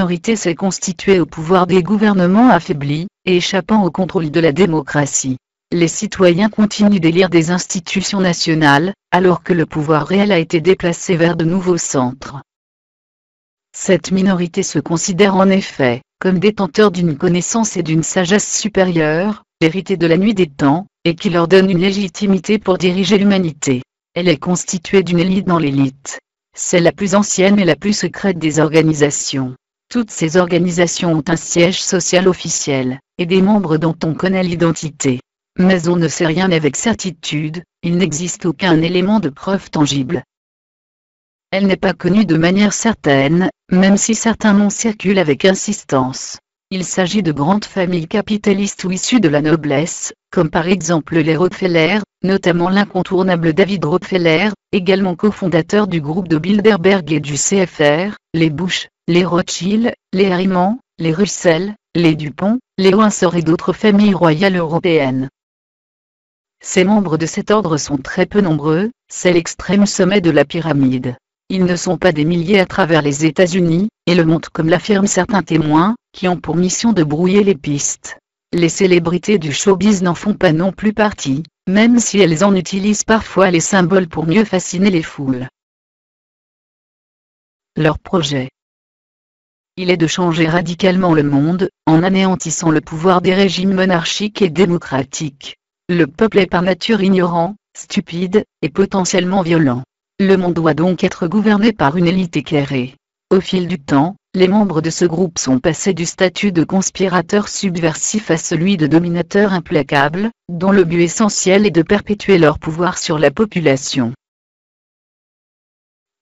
minorité s'est constituée au pouvoir des gouvernements affaiblis, et échappant au contrôle de la démocratie. Les citoyens continuent d'élire des institutions nationales, alors que le pouvoir réel a été déplacé vers de nouveaux centres. Cette minorité se considère en effet comme détenteur d'une connaissance et d'une sagesse supérieure, héritée de la nuit des temps, et qui leur donne une légitimité pour diriger l'humanité. Elle est constituée d'une élite dans l'élite. C'est la plus ancienne et la plus secrète des organisations. Toutes ces organisations ont un siège social officiel, et des membres dont on connaît l'identité. Mais on ne sait rien avec certitude, il n'existe aucun élément de preuve tangible. Elle n'est pas connue de manière certaine, même si certains noms circulent avec insistance. Il s'agit de grandes familles capitalistes ou issues de la noblesse, comme par exemple les Rockefeller, notamment l'incontournable David Rockefeller, également cofondateur du groupe de Bilderberg et du CFR, les Bush, les Rothschild, les Harriman, les Russell, les Dupont, les Windsor et d'autres familles royales européennes. Ces membres de cet ordre sont très peu nombreux, c'est l'extrême sommet de la pyramide. Ils ne sont pas des milliers à travers les États-Unis, et le montrent comme l'affirment certains témoins, qui ont pour mission de brouiller les pistes. Les célébrités du showbiz n'en font pas non plus partie, même si elles en utilisent parfois les symboles pour mieux fasciner les foules. Leur projet. Il est de changer radicalement le monde, en anéantissant le pouvoir des régimes monarchiques et démocratiques. Le peuple est par nature ignorant, stupide, et potentiellement violent. Le monde doit donc être gouverné par une élite éclairée. Au fil du temps, les membres de ce groupe sont passés du statut de conspirateurs subversifs à celui de dominateurs implacables, dont le but essentiel est de perpétuer leur pouvoir sur la population.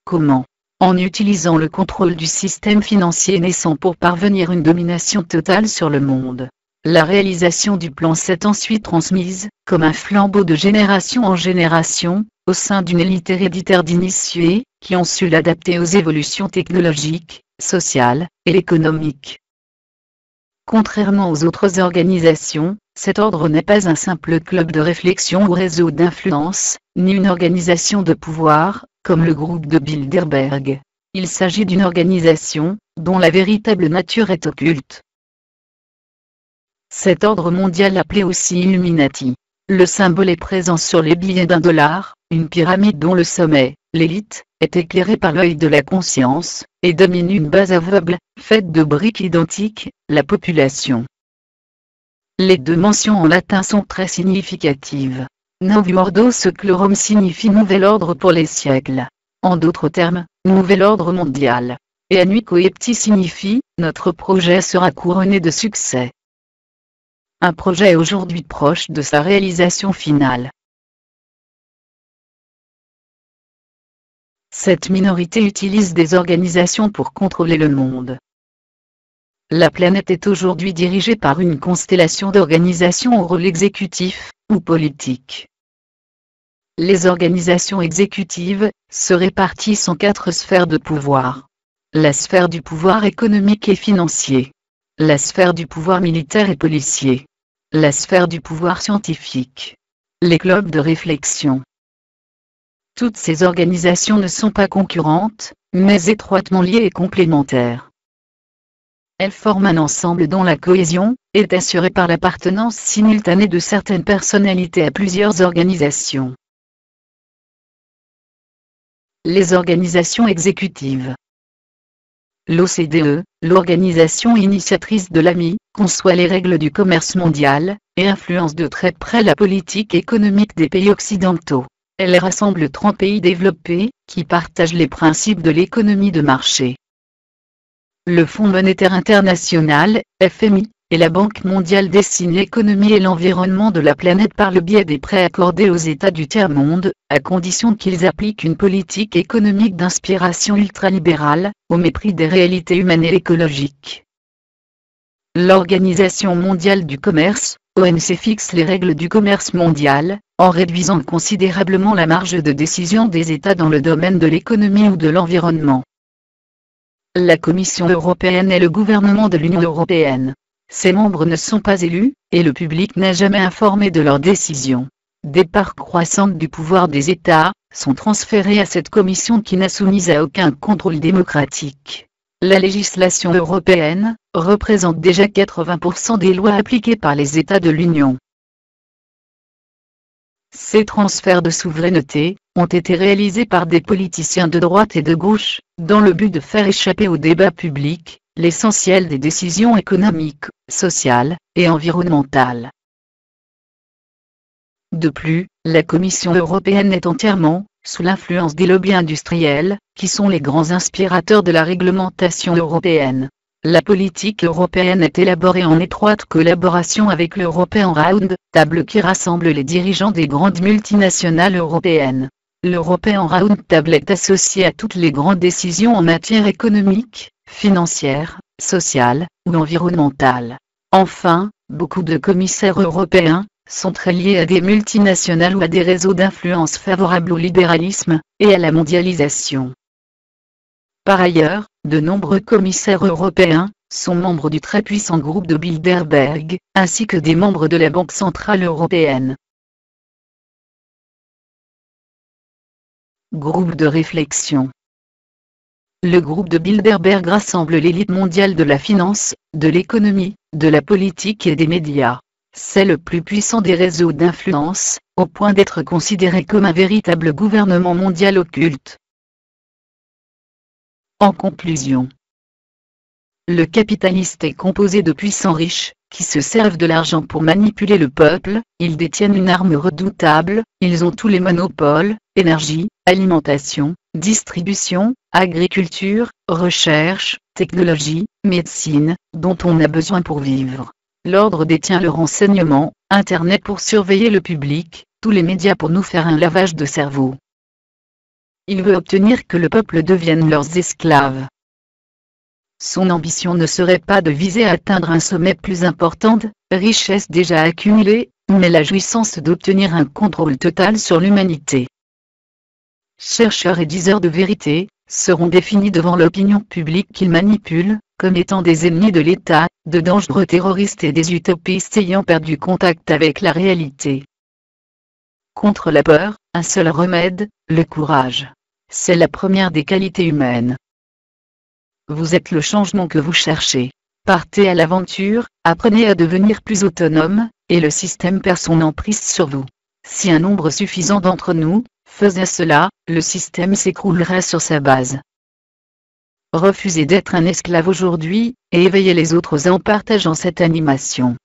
Comment? En utilisant le contrôle du système financier naissant pour parvenir à une domination totale sur le monde. La réalisation du plan s'est ensuite transmise, comme un flambeau de génération en génération, au sein d'une élite héréditaire d'initiés, qui ont su l'adapter aux évolutions technologiques, sociales et économiques. Contrairement aux autres organisations, cet ordre n'est pas un simple club de réflexion ou réseau d'influence, ni une organisation de pouvoir, comme le groupe de Bilderberg. Il s'agit d'une organisation, dont la véritable nature est occulte. Cet ordre mondial appelé aussi Illuminati. Le symbole est présent sur les billets d'$1, une pyramide dont le sommet, l'élite, est éclairé par l'œil de la conscience, et domine une base aveugle, faite de briques identiques, la population. Les deux mentions en latin sont très significatives. Novum Ordo Seclorum signifie nouvel ordre pour les siècles. En d'autres termes, nouvel ordre mondial. Et Annui Coepti signifie, notre projet sera couronné de succès. Un projet est aujourd'hui proche de sa réalisation finale. Cette minorité utilise des organisations pour contrôler le monde. La planète est aujourd'hui dirigée par une constellation d'organisations au rôle exécutif, ou politique. Les organisations exécutives se répartissent en 4 sphères de pouvoir. La sphère du pouvoir économique et financier. La sphère du pouvoir militaire et policier. La sphère du pouvoir scientifique. Les clubs de réflexion. Toutes ces organisations ne sont pas concurrentes, mais étroitement liées et complémentaires. Elles forment un ensemble dont la cohésion est assurée par l'appartenance simultanée de certaines personnalités à plusieurs organisations. Les organisations exécutives. L'OCDE, l'organisation initiatrice de l'AMI, conçoit les règles du commerce mondial, et influence de très près la politique économique des pays occidentaux. Elle rassemble 30 pays développés, qui partagent les principes de l'économie de marché. Le Fonds monétaire international, FMI, et la Banque mondiale dessinent l'économie et l'environnement de la planète par le biais des prêts accordés aux États du tiers-monde, à condition qu'ils appliquent une politique économique d'inspiration ultralibérale, au mépris des réalités humaines et écologiques. L'Organisation mondiale du commerce, OMC, fixe les règles du commerce mondial, en réduisant considérablement la marge de décision des États dans le domaine de l'économie ou de l'environnement. La Commission européenne est le gouvernement de l'Union européenne. Ses membres ne sont pas élus, et le public n'est jamais informé de leurs décisions. Des parts croissantes du pouvoir des États sont transférées à cette commission qui n'est soumise à aucun contrôle démocratique. La législation européenne représente déjà 80% des lois appliquées par les États de l'Union. Ces transferts de souveraineté ont été réalisés par des politiciens de droite et de gauche, dans le but de faire échapper au débat public l'essentiel des décisions économiques, sociales et environnementales. De plus, la Commission européenne est entièrement sous l'influence des lobbies industriels, qui sont les grands inspirateurs de la réglementation européenne. La politique européenne est élaborée en étroite collaboration avec l'European Round Table qui rassemble les dirigeants des grandes multinationales européennes. L'European Round Table est associé à toutes les grandes décisions en matière économique, financière, sociale ou environnementale. Enfin, beaucoup de commissaires européens sont très liés à des multinationales ou à des réseaux d'influence favorables au libéralisme et à la mondialisation. Par ailleurs, de nombreux commissaires européens sont membres du très puissant groupe de Bilderberg, ainsi que des membres de la Banque centrale européenne. Groupe de réflexion. Le groupe de Bilderberg rassemble l'élite mondiale de la finance, de l'économie, de la politique et des médias. C'est le plus puissant des réseaux d'influence, au point d'être considéré comme un véritable gouvernement mondial occulte. En conclusion, le capitaliste est composé de puissants riches, qui se servent de l'argent pour manipuler le peuple. Ils détiennent une arme redoutable, ils ont tous les monopoles, énergie, alimentation, distribution, agriculture, recherche, technologie, médecine, dont on a besoin pour vivre. L'ordre détient le renseignement, Internet pour surveiller le public, tous les médias pour nous faire un lavage de cerveau. Il veut obtenir que le peuple devienne leurs esclaves. Son ambition ne serait pas de viser à atteindre un sommet plus important, richesse déjà accumulée, mais la jouissance d'obtenir un contrôle total sur l'humanité. Chercheurs et diseurs de vérité seront définis devant l'opinion publique qu'ils manipulent, comme étant des ennemis de l'État, de dangereux terroristes et des utopistes ayant perdu contact avec la réalité. Contre la peur, un seul remède, le courage. C'est la première des qualités humaines. Vous êtes le changement que vous cherchez. Partez à l'aventure, apprenez à devenir plus autonome, et le système perd son emprise sur vous. Si un nombre suffisant d'entre nous faisait cela, le système s'écroulerait sur sa base. Refusez d'être un esclave aujourd'hui, et éveillez les autres en partageant cette animation.